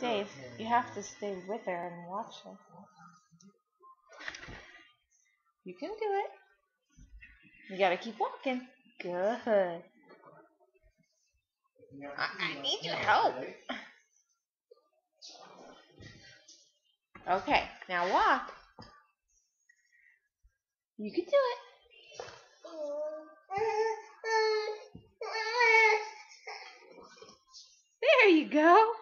Dave, you have to stay with her and watch her. You can do it. You gotta keep walking. Good. I need your help. Okay, now walk. You can do it. There you go.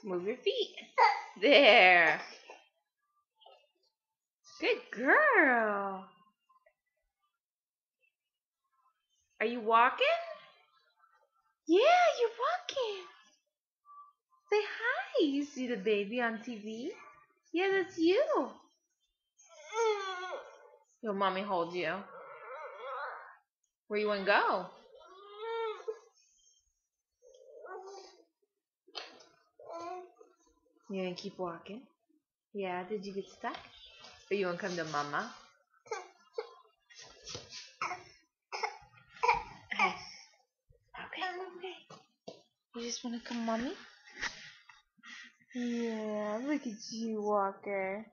Move your feet. There. Good girl. Are you walking? Yeah, you're walking. Say hi. You see the baby on TV? Yeah, that's you. Your mommy hold you. Where you want to go? You gonna keep walking? Yeah, did you get stuck? Or you wanna come to mama? Hey. Okay. You just wanna come, mommy? Yeah, look at you, Walker.